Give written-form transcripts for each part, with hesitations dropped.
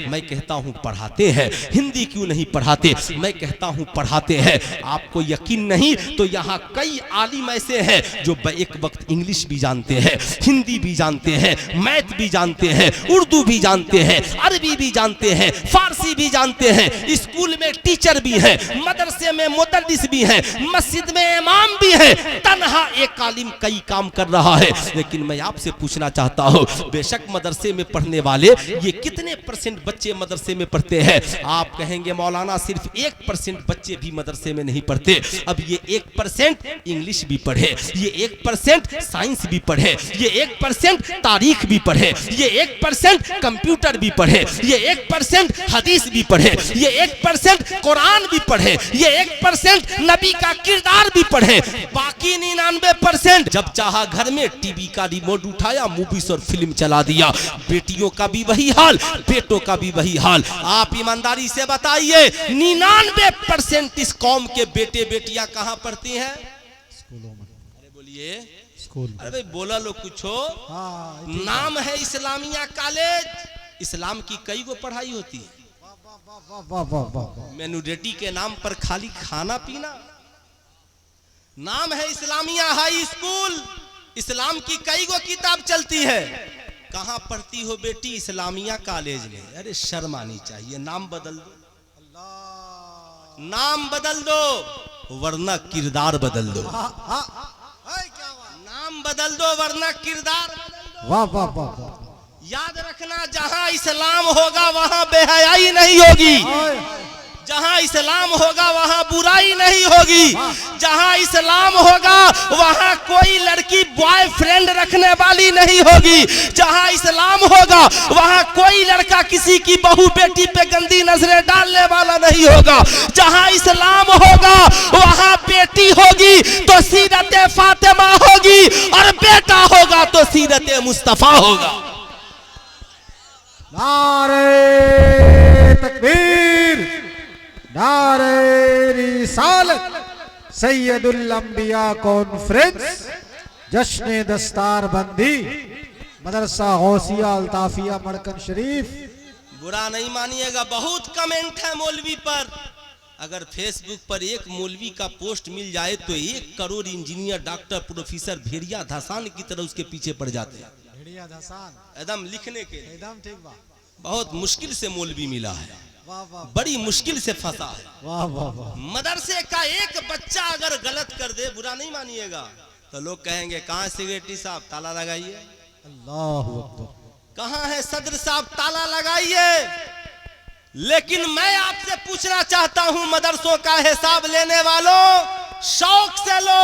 मैं कहता हूँ पढ़ाते हैं। हिंदी क्यों नहीं पढ़ाते? मैं कहता हूँ पढ़ाते हैं। आपको यकीन नहीं तो यहाँ कई आलिम ऐसे हैं जो एक वक्त इंग्लिश भी जानते हैं, हिंदी भी जानते हैं, मैथ भी जानते हैं, उर्दू भी जानते हैं, अरबी भी जानते हैं, फारसी भी जानते हैं, स्कूल में टीचर भी हैं, मदरसे में मुदर्रिस भी हैं, मस्जिद में इमाम भी हैं। तन्हा एक आलिम कई काम कर रहा है। लेकिन मैं आपसे पूछना चाहता हूँ, बेशक मदरसे में पढ़ने वाले ये कितने % बच्चे मदरसे में पढ़ते हैं? आप कहेंगे मौलाना सिर्फ 1% बच्चे भी मदरसे में नहीं पढ़ते। अब ये 1% इंग्लिश भी पढ़े, ये 1% साइंस भी पढ़े, ये 1% तारीख भी पढ़े, ये 1% कंप्यूटर भी पढ़े, ये 1% हदीस भी पढ़े, ये 1% कुरान भी पढ़े, ये 1% नबी का किरदार भी पढ़े। बाकी 99% जब चाहा घर में टीवी का रिमोट उठाया, मूवीज और फिल्म चला दिया। बेटियों का भी वही हाल, बेटों का भी वही हाल। आप ईमानदारी से बताइए 99% इस कौम के बेटे बेटियां कहां पढ़ती हैं? स्कूलों में। अरे बोलिए स्कूल। अरे भाई बोला लो कुछ हो। हाँ, नाम है इस्लामिया कॉलेज, इस्लाम की कई गो पढ़ाई होती है। मेनूडेटी के नाम पर खाली खाना पीना। नाम है इस्लामिया हाई स्कूल, इस्लाम की कई गो किताब चलती है। कहां पढ़ती हो बेटी? इस्लामिया कॉलेज में। अरे शर्म आनी चाहिए। नाम बदल दो, नाम बदल दो, वरना किरदार बदल दो। नाम बदल दो वरना किरदार बदल दो। वाह वाह वाह वाह। याद रखना, जहां इस्लाम होगा वहां बेहयाई नहीं होगी, जहां इस्लाम होगा वहां बुराई नहीं होगी, जहां इस्लाम होगा वहां कोई लड़की बॉयफ्रेंड रखने वाली नहीं होगी, जहां इस्लाम होगा वहां कोई लड़का किसी की बहू बेटी पे गंदी नजरें डालने वाला नहीं होगा, जहां इस्लाम होगा वहां बेटी होगी तो सीरत फातिमा होगी और बेटा होगा तो सीरत मुस्तफा होगा। नारे तकबीर, नारे रिसालत। सैयदुल अंबिया कॉन्फ्रेंस, जश्न दस्तार बंदी, मदरसा गौसिया अल्ताफिया मड़कन शरीफ। बुरा नहीं मानिएगा, बहुत कमेंट है मौलवी पर। अगर फेसबुक पर एक मौलवी का पोस्ट मिल जाए तो 1 करोड़ इंजीनियर, डॉक्टर, प्रोफेसर भेड़िया धसान की तरह उसके पीछे पड़ जाते हैं। भेड़िया धसान एकदम लिखने के लिए एकदम ठीक बा। बहुत मुश्किल से मौलवी मिला है, वाह वाह बड़ी मुश्किल से फंसा है। वाह वाह वाह। मदरसे का एक बच्चा अगर गलत कर दे, बुरा नहीं मानिएगा, तो लोग कहेंगे कहाँ सेक्रेटरी साहब ताला लगाइए, अल्लाहु अकबर। कहाँ है सदर साहब ताला लगाइए। लेकिन मैं आपसे पूछना चाहता हूं, मदरसों का हिसाब लेने वालों, शौक से लो,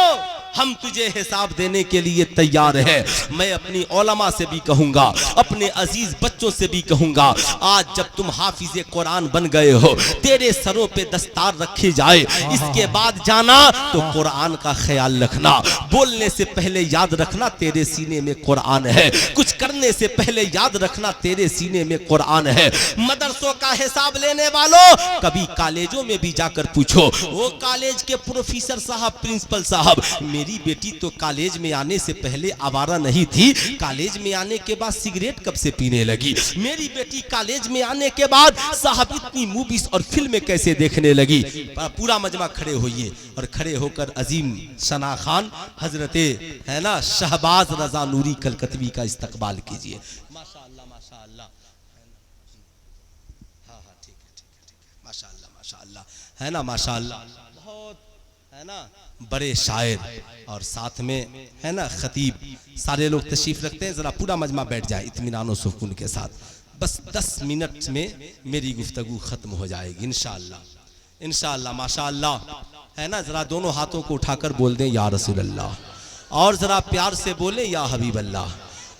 हम तुझे हिसाब देने के लिए तैयार है। मैं अपनी औलमा से भी कहूंगा, अपने अजीज बच्चों से भी कहूंगा, आज जब तुम हाफिज कुरान बन गए हो, तेरे सरों पे दस्तार रखी जाए, इसके बाद जाना तो कुरान का ख्याल रखना। बोलने से पहले याद रखना तेरे सीने में कुरान है, कुछ करने से पहले याद रखना तेरे सीने में कुरान है। मदरसों का हिसाब लेने वालों, कभी कॉलेजों में भी जाकर पूछो, वो कॉलेज के प्रोफेसर साहब, प्रिंसिपल साहब, मेरी बेटी तो कॉलेज में आने से पहले आवारा नहीं थी, कॉलेज में आने के बाद सिगरेट कब से पीने लगी? मेरी बेटी कॉलेज में आने के बाद साहब इतनी मूवीज और फिल्में कैसे देखने लगी? पूरा मजमा खड़े होइए और खड़े होकर अजीम सना खान हजरते है ना शहबाज रजा नूरी कलकतवी का इस्तकबाल कीजिए। माशाअल्लाह माशाअल्लाह, हाँ हाँ ठीक है माशाअल्लाह माशाअल्लाह, है ना माशाअल्लाह, बहुत है ना बड़े शायर और साथ में है ना खतीब, सारे लोग तशरीफ रखते हैं। जरा पूरा मजमा बैठ जाए इत्मीनान और सुकून के साथ। बस 10 मिनट में मेरी गुफ्तगू खत्म हो जाएगी इंशाअल्लाह इंशाअल्लाह माशाअल्लाह, है ना। जरा दोनों हाथों को उठाकर बोल दें या रसूल अल्लाह, और जरा प्यार से बोले या हबीब अल्लाह,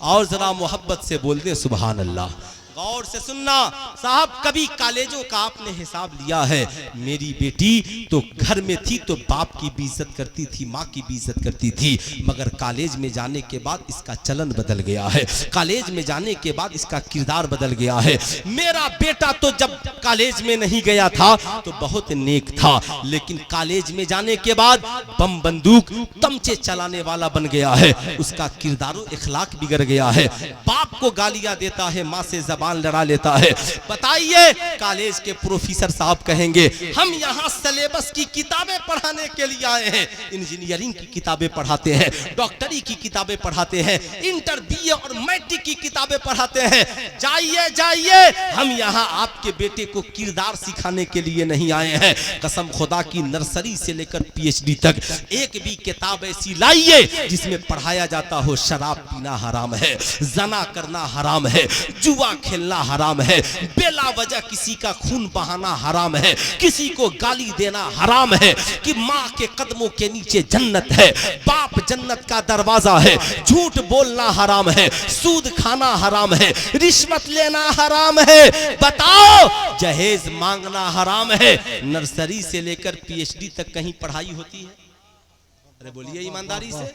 और जरा मोहब्बत से बोल दें सुभान अल्लाह। गौर से सुनना साहब, कभी कॉलेजों का आपने हिसाब लिया है? मेरी बेटी तो घर में थी तो बाप की भी इज्जत करती थी, माँ की भी इज्जत करती थी, मगर कॉलेज में जाने के बाद इसका चलन बदल गया है, कॉलेज में जाने के बाद इसका किरदार बदल गया है। मेरा बेटा तो जब कॉलेज में नहीं गया था तो बहुत नेक था, लेकिन कॉलेज में जाने के बाद बम बंदूक तमचे चलाने वाला बन गया है, उसका किरदार इखलाक बिगड़ गया है। बाप बाप को गालियां देता है, माँ से जबान लड़ा लेता है। बताइए, कॉलेज के प्रोफेसर साहब कहेंगे हम यहाँ सिलेबस की किताबें पढ़ाने के लिए आए हैं, इंजीनियरिंग की किताबें पढ़ाते हैं, डॉक्टरी की किताबें पढ़ाते हैं, इंटर बीए और मैट्रिक की किताबें पढ़ाते हैं। जाइए जाइए, हम यहाँ आपके बेटे को किरदार सिखाने के लिए नहीं आए हैं। कसम खुदा की, नर्सरी से लेकर पीएचडी तक एक भी किताब ऐसी लाइए जिसमें पढ़ाया जाता हो शराब पीना हराम है, जना करना हराम है, जुआ खेलना हराम है, बेला वजह किसी का खून बहाना हराम है, किसी को गाली देना हराम है, कि माँ के कदमों के नीचे जन्नत है, बाप जन्नत का दरवाजा है, झूठ बोलना हराम है, सूद खाना हराम है, रिश्वत लेना हराम है। बताओ, जहेज मांगना हराम है। नर्सरी से लेकर पीएचडी तक कहीं पढ़ाई होती है? अरे बोलिए ईमानदारी से,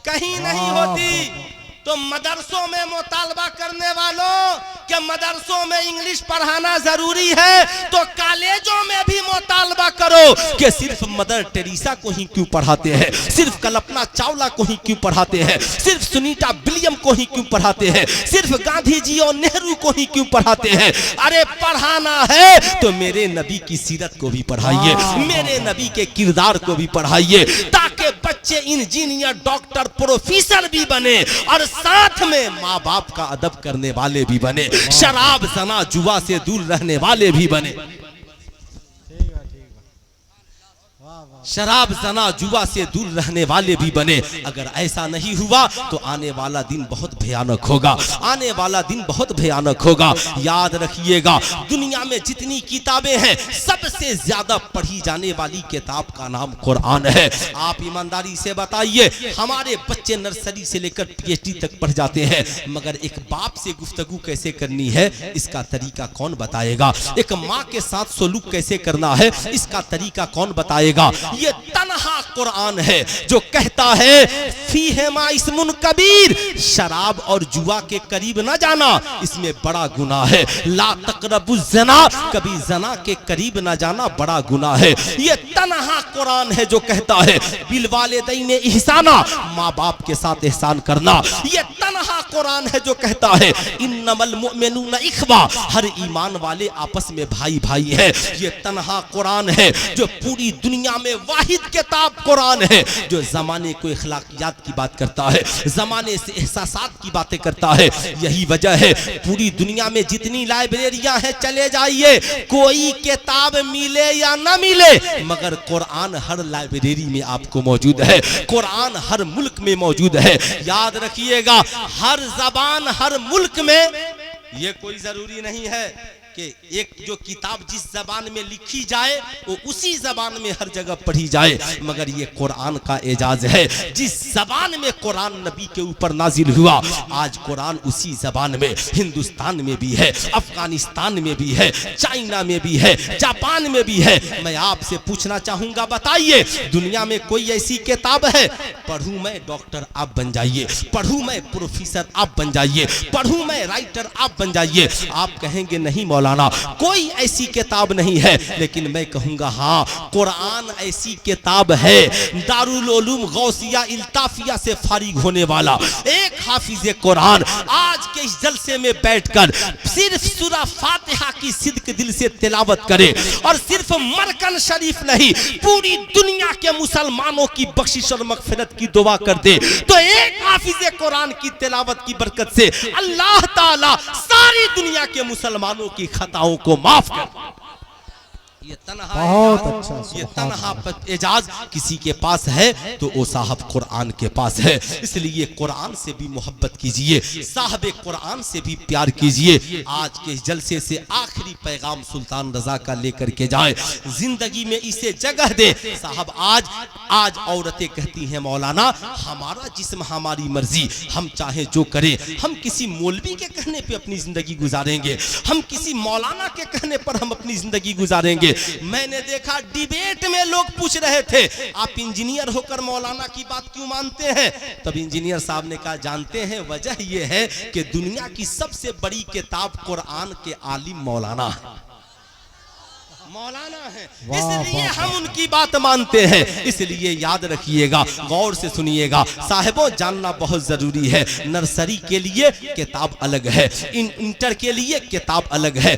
कहीं नहीं होती। तो मदरसों में मुतालबा करने वालों कि मदरसों में इंग्लिश पढ़ाना जरूरी है, तो कॉलेजों में भी मुतालबा करो कि सिर्फ मदर टेरेसा को ही क्यों पढ़ाते हैं, सिर्फ कल्पना चावला को ही क्यों पढ़ाते हैं, सिर्फ सुनीता विलियम को ही क्यों पढ़ाते हैं, सिर्फ गांधी जी और नेहरू को ही क्यों पढ़ाते हैं? अरे पढ़ाना है तो मेरे नबी की सीरत को भी पढ़ाइए, मेरे नबी के किरदार को भी पढ़ाइए, ताकि बच्चे इंजीनियर, डॉक्टर, प्रोफेसर भी बने और साथ में माँ बाप का अदब करने वाले भी बने, शराब जना जुआ से दूर रहने वाले भी बने। शराब जना जुआ से दूर रहने वाले भी बने। अगर ऐसा नहीं हुआ तो आने वाला दिन बहुत भयानक होगा, आने वाला दिन बहुत भयानक होगा। याद रखिएगा, दुनिया में जितनी किताबें हैं सबसे ज्यादा पढ़ी जाने वाली किताब का नाम कुरान है। आप ईमानदारी से बताइए, हमारे बच्चे नर्सरी से लेकर पीएचडी तक पढ़ जाते हैं, मगर एक बाप से गुफ्तगू कैसे करनी है इसका तरीका कौन बताएगा? एक माँ के साथ सलूक कैसे करना है इसका तरीका कौन बताएगा? ये तन्हा कुरान है जो कहता है फीहिमा इस्मुन कबीर, शराब और जुआ के करीब न जाना, इसमें बड़ा गुनाह है। ला तक़रबुज़ ज़ना, कभी जना के करीब न जाना बड़ा गुनाह है। ये तन्हा कुरान है जो कहता है बिल वालिदैन इहसाना, माँ बाप के साथ एहसान करना। ये तन्हा कुरान है जो कहता है इन्नमल मुमिनूना इख्वा, हर ईमान वाले आपस में भाई भाई है। ये तन्हा कुरान है जो पूरी दुनिया में वाहिद किताब कुरान है जो जमाने को इखलाकियात की बात करता है, जमाने से एहसासात की बातें करता है। यही वजह है पूरी दुनिया में जितनी लाइब्रेरियां हैं चले जाइए, कोई किताब मिले या ना मिले मगर कुरान हर लाइब्रेरी में आपको मौजूद है, कुरान हर मुल्क में मौजूद है। याद रखिएगा, हर जबान हर मुल्क में, ये कोई जरूरी नहीं है कि एक जो किताब जिस जबान में लिखी जाए वो उसी जबान में हर जगह पढ़ी जाए, मगर ये कुरान का एजाज है। जिस जबान में कुरान नबी के ऊपर नाजिल हुआ, आज कुरान उसी जबान में हिंदुस्तान में भी है, अफगानिस्तान में भी है, चाइना में भी है, जापान में भी है। मैं आपसे पूछना चाहूंगा, बताइए दुनिया में कोई ऐसी किताब है? पढ़ूं मैं डॉक्टर आप बन जाइए, पढ़ूं मैं प्रोफेसर आप बन जाइए, पढ़ूं मैं राइटर आप बन जाइए। आप कहेंगे नहीं मौलाना कोई ऐसी किताब नहीं है, लेकिन मैं कहूंगा हाँ, कुरान ऐसी किताब है। दारुल उलूम गौसिया इल्ताफिया से फारिग होने वाला एक हाफिज कुरान आज के इस जलसे में बैठकर सिर्फ सूरा फातिहा की सिद्क दिल से तिलावत करे और सिर्फ मरकन शरीफ नहीं, पूरी दुनिया के मुसलमानों की बख्शिश और मगफिरत की दुआ कर दे, तो एक हाफिज कुरान की तिलावत की बरकत से अल्लाह ताला सारी दुनिया के मुसलमानों की खताओं को माफ कर। ये तन्हा बहुत अच्छा, ये तन्हा एजाज किसी के पास है तो वो साहब कुरान के पास है। इसलिए कुरान से भी मोहब्बत कीजिए, साहब कुरान से भी प्यार कीजिए। आज के जलसे से आखिरी पैगाम सुल्तान रजा का लेकर के जाए, जिंदगी में इसे जगह दे। साहब आज औरतें कहती हैं मौलाना हमारा जिस्म हमारी मर्जी, हम चाहे जो करें, हम किसी मौलवी के कहने पे अपनी जिंदगी गुजारेंगे, हम किसी मौलाना के कहने पर हम अपनी जिंदगी गुजारेंगे। मैंने देखा डिबेट में लोग पूछ रहे थे आप इंजीनियर होकर मौलाना की बात क्यों मानते हैं? तब इंजीनियर साहब ने कहा जानते हैं वजह यह है कि दुनिया की सबसे बड़ी किताब कुरान के आलिम मौलाना है। मौलाना है, वाह, इसलिए वाह, हम उनकी बात मानते हैं। इसलिए याद रखिएगा, गौर से सुनिएगा साहिबों, जानना बहुत जरूरी है। नर्सरी के लिए किताब अलग है, इंटर के लिए किताब अलग है,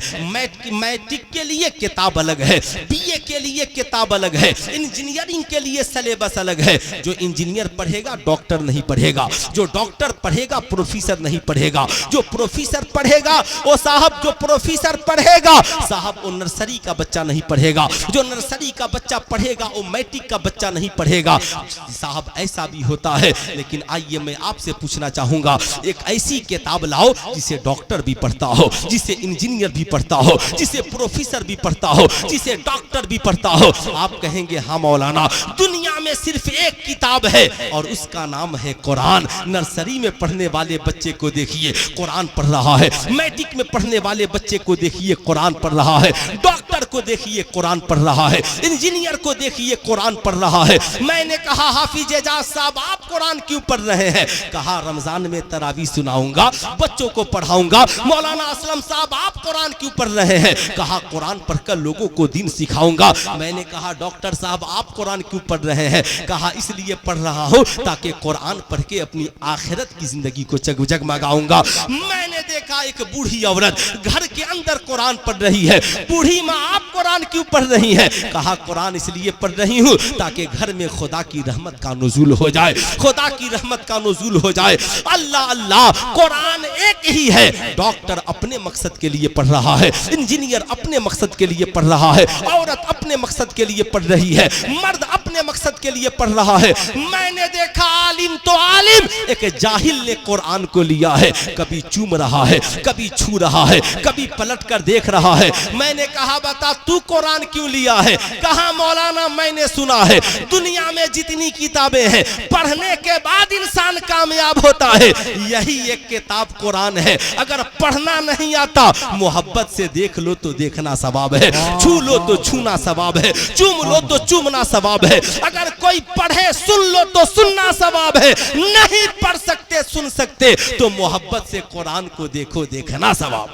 मैट्रिक के लिए किताब अलग है, बीए के लिए किताब अलग है, इंजीनियरिंग के लिए सिलेबस अलग है। जो इंजीनियर पढ़ेगा डॉक्टर नहीं पढ़ेगा, जो डॉक्टर पढ़ेगा प्रोफेसर नहीं पढ़ेगा, जो प्रोफेसर पढ़ेगा वो साहब, जो प्रोफेसर पढ़ेगा साहब वो नर्सरी का बच्चा नहीं पढ़ेगा, जो नर्सरी का बच्चा पढ़ेगा वो मैट्रिक का बच्चा नहीं पढ़ेगा साहब। ऐसा भी होता है। लेकिन आइए मैं आपसे पूछना चाहूंगा, एक ऐसी किताब लाओ जिसे डॉक्टर भी पढ़ता हो, जिसे इंजीनियर भी पढ़ता हो, जिसे प्रोफेसर भी पढ़ता हो, जिसे डॉक्टर भी पढ़ता हो। आप कहेंगे हाँ मौलाना, दुनिया में सिर्फ एक किताब है और उसका नाम है कुरान। नर्सरी में पढ़ने वाले बच्चे को देखिए कुरान पढ़ रहा है, मैट्रिक में पढ़ने वाले बच्चे को देखिए कुरान पढ़ रहा है, डॉक्टर को देखिए कुरान पढ़ रहा है, इंजीनियर को देखिए कुरान पढ़ रहा है। मैंने कहा हाफिज एजाज साहब आप कुरान क्यों पढ़ रहे हैं? कहा रमजान में तरावी सुनाऊंगा, बच्चों को पढ़ाऊंगा। मौलाना असलम साहब आप कुरान क्यों पढ़ रहे हैं? कहा कुरान पढ़कर लोगों को दीन सिखाऊंगा। मैंने कहा डॉक्टर साहब आप कुरान क्यों पढ़ रहे हैं? कहा इसलिए पढ़ रहा हूं ताकि कुरान पढ़ के अपनी आखिरत की जिंदगी को जगमगाऊंगा। मैंने देखा एक बूढ़ी औरत घर के अंदर कुरान पढ़ रही है। बूढ़ी माँ आप कुरान क्यों पढ़ रही हैं? कहा कुरान इसलिए पढ़ रही हूँ ताकि घर में खुदा की रहमत का नुज़ूल हो जाए, खुदा की रहमत का नुज़ूल हो जाए। अल्लाह अल्लाह, कुरान एक ही है। डॉक्टर अपने मकसद के लिए पढ़ रहा है, इंजीनियर अपने मकसद के लिए पढ़ रहा है, औरत अपने मकसद के लिए पढ़ रही है, मर्द अपने मकसद के लिए पढ़ रहा है। मैंने देखा आलिम तो आलिम, एक जाहिल ने कुरान को लिया है, कभी चूम रहा है, कभी छू रहा है, कभी पलट कर देख रहा है। मैंने कहा बता तू कुरान क्यों लिया है? कहा मौलाना मैंने सुना है दुनिया में जितनी किताबें हैं पढ़ने के बाद इंसान कामयाब होता है, यही एक किताब कुरान है। अगर पढ़ना नहीं आता मोहब्बत से देख लो तो देखना सवाब है, छू लो तो छूना सवाब है, चूम लो तो चूमना सवाब है। अगर कोई पढ़े सुन लो तो सुनना सवाब है, नहीं पढ़ सकते सुन सकते तो मोहब्बत से कुरान को देखो, देखना सवाब,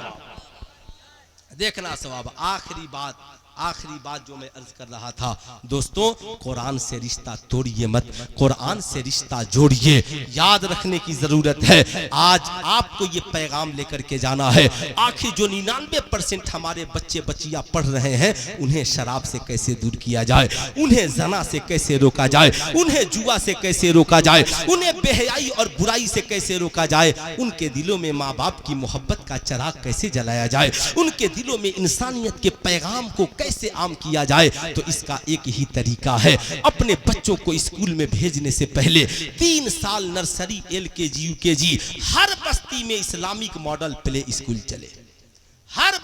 देखना सवाब। आखिरी बात जो मैं अर्ज कर रहा था दोस्तों, कुरान से रिश्ता तोड़िए मत, कुरान से रिश्ता जोड़िए। याद रखने की जरूरत है। आज आपको ये पैगाम लेकर के जाना है। आखिर जो 99% हमारे बच्चे बच्चियां पढ़ रहे हैं, उन्हें शराब से कैसे दूर किया जाए, उन्हें जना से कैसे रोका जाए, उन्हें जुआ से कैसे रोका जाए, उन्हें बेहयाई और बुराई से कैसे रोका जाए, उनके दिलों में माँ बाप की मोहब्बत का चिराग कैसे जलाया जाए, उनके दिलों में इंसानियत के पैगाम को कैसे आम किया जाए। तो इसका एक ही तरीका है, अपने बच्चों को स्कूल में भेजने से पहले 3 साल नर्सरी LKG UKG हर बस्ती में इस्लामिक मॉडल प्ले स्कूल चले। हर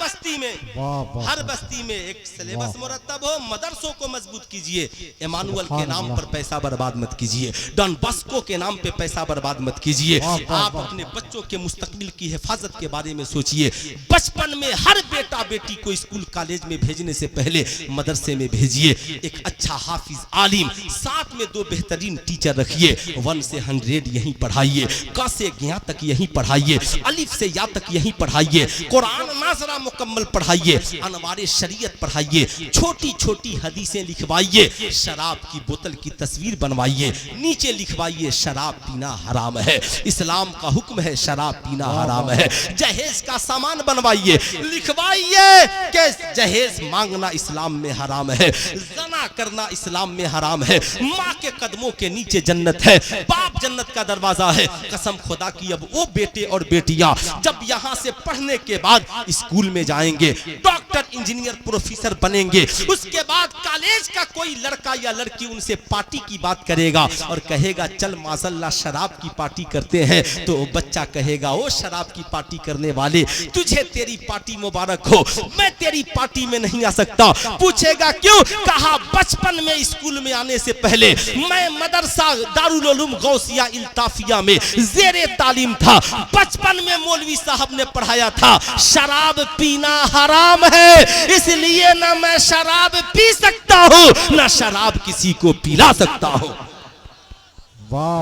बस्ती में एक सिलेबस मुरतब हो। मदरसों को मजबूत कीजिए, इमानुअल के नाम पर पैसा बर्बाद मत कीजिए, डॉन बॉस्को के नाम पे पैसा बर्बाद मत कीजिए। आप अपने बच्चों के मुस्तकबिल की हिफाजत के बारे में सोचिए। बचपन में हर बेटा बेटी को स्कूल कॉलेज में भेजने से पहले मदरसे में भेजिए। एक अच्छा हाफिज आलिम, साथ में 2 बेहतरीन टीचर रखिए। 1 से 100 यहीं पढ़ाइए, क से ज्ञ तक यहीं पढ़ाइए, अलिफ से या तक यहीं पढ़ाइए, कुरान नाज़रा मुकम्मल पढ़ाइए, अनवारे शरीयत पढ़ाइए, छोटी छोटी हदीसें लिखवाइए, शराब की बोतल की तस्वीर बनवाइए, नीचे लिखवाइए शराब पीना हराम है, इस्लाम का हुक्म है शराब पीना हराम है। जहेज का सामान बनवाइए, लिखवाइए कि जहेज मांगना इस्लाम में हराम है, जना करना इस्लाम में हराम है, माँ के कदमों के नीचे जन्नत है, बाप जन्नत का दरवाजा है। कसम खुदा की अब वो बेटे और बेटियां जब यहाँ से पढ़ने के बाद स्कूल में जाएंगे, डॉक्टर इंजीनियर प्रोफेसर बनेंगे, उसके बाद कॉलेज का कोई लड़का या लड़की उनसे पार्टी की बात करेगा और कहेगा चल माज़ल्लाह शराब की पार्टी करते हैं, तो बच्चा कहेगा ओ शराब की पार्टी करने वाले, तुझे तेरी पार्टी मुबारक हो, मैं तेरी पार्टी में नहीं आ सकता। पूछेगा क्यों? कहा बचपन में स्कूल में आने से पहले मैं मदरसा दारुल उलूम गौसिया इल्ताफिया में ज़ेरे तालीम था। बचपन में मौलवी साहब ने पढ़ाया था शराब पीना हराम है, इसलिए ना मैं शराब पी सकता हूँ ना शराब किसी को पिला सकता हूँ।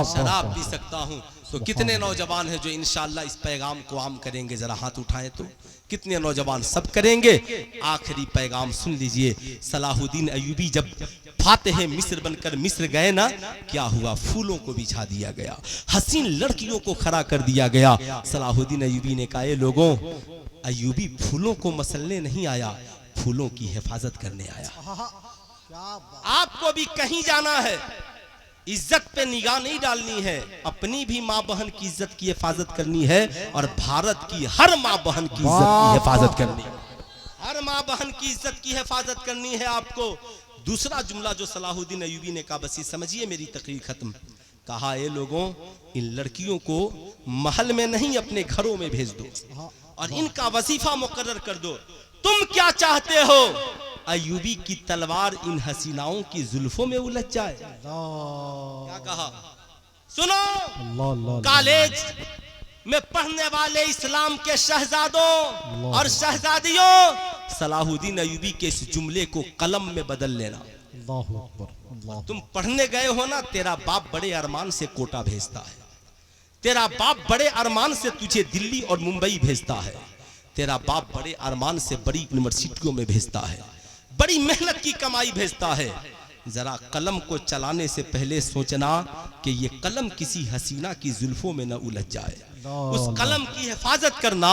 शराब पी सकता हूँ, तो कितने नौजवान हैं जो इंशाअल्लाह इस पैगाम को आम करेंगे, जरा हाथ उठाएं तो कितने नौजवान सब करेंगे। आखिरी पैगाम सुन लीजिए। सलाहुद्दीन अय्यूबी जब फातेह मिस्र बनकर मिस्र गए ना, क्या हुआ? फूलों को बिछा दिया गया, हसीन लड़कियों को खड़ा कर दिया गया। सलाहुद्दीन अय्यूबी ने कहा, लोगों, अय्यूबी फूलों को मसलने नहीं आया, फूलों की हिफाजत करने आया। क्या बात। आपको भी कहीं जाना है, इज्जत पे निगाह नहीं डालनी है, अपनी भी माँ बहन की इज्जत की हिफाजत करनी है और भारत की हर माँ बहन की इज्जत की हिफाजत करनी है। हर माँ बहन की इज्जत की हिफाजत करनी है आपको। दूसरा जुमला जो सलाहुद्दीन अय्यूबी ने कहा, बस ये समझिए मेरी तकरीर खत्म। कहा, ये लोगों, इन लड़कियों को महल में नहीं अपने घरों में भेज दो और इनका वजीफा मुकर्रर कर दो। तुम क्या चाहते हो? अय्यूबी की तलवार इन हसीनाओं की जुल्फों में उलझ जाए। क्या कहा? सुनो, कॉलेज में पढ़ने वाले इस्लाम के शहजादों और शहजादियों, सलाहुद्दीन अय्यूबी के इस जुमले को कलम में बदल लेना। अल्लाहु अकबर। तुम पढ़ने गए हो ना, तेरा बाप बड़े अरमान से कोटा भेजता है, तेरा बाप बड़े अरमान से तुझे दिल्ली और मुंबई भेजता है, तेरा बाप बड़े अरमान से बड़ी यूनिवर्सिटियों में भेजता है, बड़ी मेहनत की कमाई भेजता है। जरा कलम को चलाने से पहले सोचना कि ये कलम किसी हसीना की जुल्फों में न उलझ जाए। उस कलम की हिफाजत करना,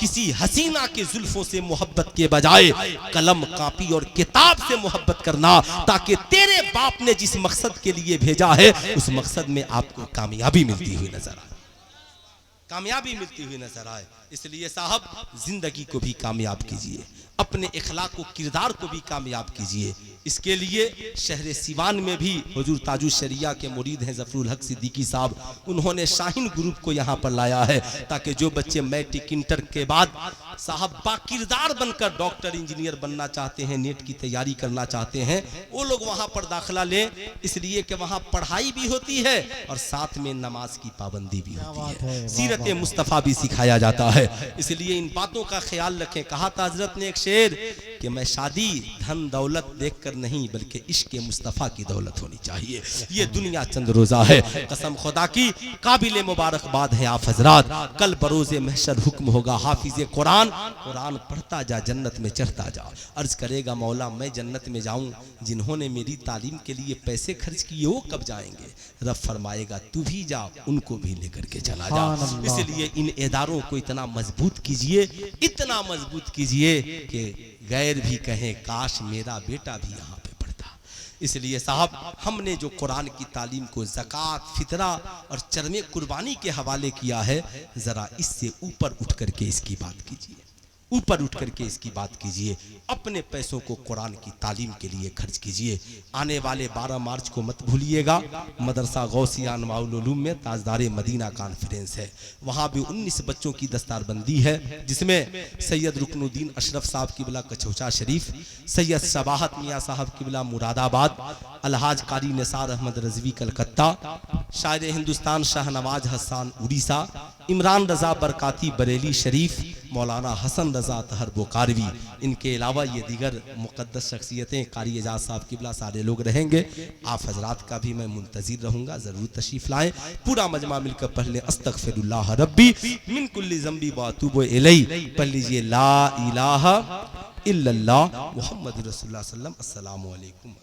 किसी हसीना के जुल्फों से मोहब्बत के बजाय कलम, कापी और किताब से मोहब्बत करना, ताकि तेरे बाप ने जिस मकसद के लिए भेजा है उस मकसद में आपको कामयाबी मिलती हुई नजर आए, कामयाबी मिलती हुई नजर आए। इसलिए साहब, जिंदगी को भी कामयाब कीजिए, अपने इखलाक को, किरदार को भी कामयाब कीजिए। इसके लिए शहर सिवान में भी हुजूर ताजुश शरिया के मुरीद हैं जफरुल हक सिद्दीकी साहब, उन्होंने शाहीन ग्रुप को यहाँ पर लाया है, ताकि जो बच्चे मैट्रिक इंटर के बाद साहब बाकिरदार बनकर डॉक्टर इंजीनियर बनना चाहते हैं, नेट की तैयारी करना चाहते हैं, वो लोग वहाँ पर दाखिला लें। इसलिए कि वहाँ पढ़ाई भी होती है और साथ में नमाज की पाबंदी भी होती है, सीरत मुस्तफ़ा भी सिखाया जाता है। इसलिए इन बातों का ख्याल रखें। कहा था हजरत ने एक शेर कि मैं शादी धन दौलत देखकर नहीं, बल्कि इश्क मुस्तफ़ा की दौलत होनी चाहिए। ये दुनिया चंद रोजा है, कसम खुदा की काबिल मुबारकबाद है आप हजरात। कल बरोज़े महशर हुक्म होगा, हाफिज़े कुरान, कुरान पढ़ता जा, जन्नत में चढ़ता जा। अर्ज करेगा, मौला मैं जन्नत में जाऊं, जिन्होंने मेरी तालीम के लिए पैसे खर्च किए वो कब जाएंगे? रब फरमाएगा, तू भी जा, उनको भी लेकर के चला जा। इसलिए इन इदारों को इतना मजबूत कीजिए, इतना मजबूत कीजिए कि गैर भी कहें काश मेरा बेटा भी यहाँ पे पढ़ता। इसलिए साहब, हमने जो कुरान की तालीम को ज़कात, फितरा और चरमे कुर्बानी के हवाले किया है, ज़रा इससे ऊपर उठ करके इसकी बात कीजिए, ऊपर उठ करके इसकी बात कीजिए। अपने पैसों को कुरान की तालीम के लिए खर्च कीजिए। आने वाले 12 मार्च को मत भूलिएगा, मदरसा गौसिया अनवाउल उलूम में ताजदारे मदीना कॉन्फ्रेंस है। वहाँ भी 19 बच्चों की दस्तारबंदी है, जिसमें सैयद रुकनुद्दीन अशरफ साहब किबला कचौचा शरीफ, सैयद शबाहत मियाँ साहब किबला मुरादाबाद, अलहाज कारी निसार अहमद रजवी कलकत्ता, शायर हिंदुस्तान शाहनवाज हसान उड़ीसा, इमरान रजा बरकाती बरेली शरीफ, मौलाना हसन रजा तहर बोकारवी, इनके अलावा ये दीगर मुक़द्दस शख्सियतें, कारी एजाज साहब किबला सारे लोग रहेंगे। आप हजरात का भी मैं मुंतज़िर रहूँगा, ज़रूर तशरीफ़ लाएँ। पूरा मजमा मिलकर पढ़ लें, अस्तग़फिरुल्लाह रब्बी मिन कुल्ली ज़ंबी व अतूबु इलैहि। पढ़ लीजिए ला इलाहा इल्लल्लाह मुहम्मद रसूलुल्लाह सल्लल्लाहु अलैहि वसल्लम। अस्सलामु अलैकुम।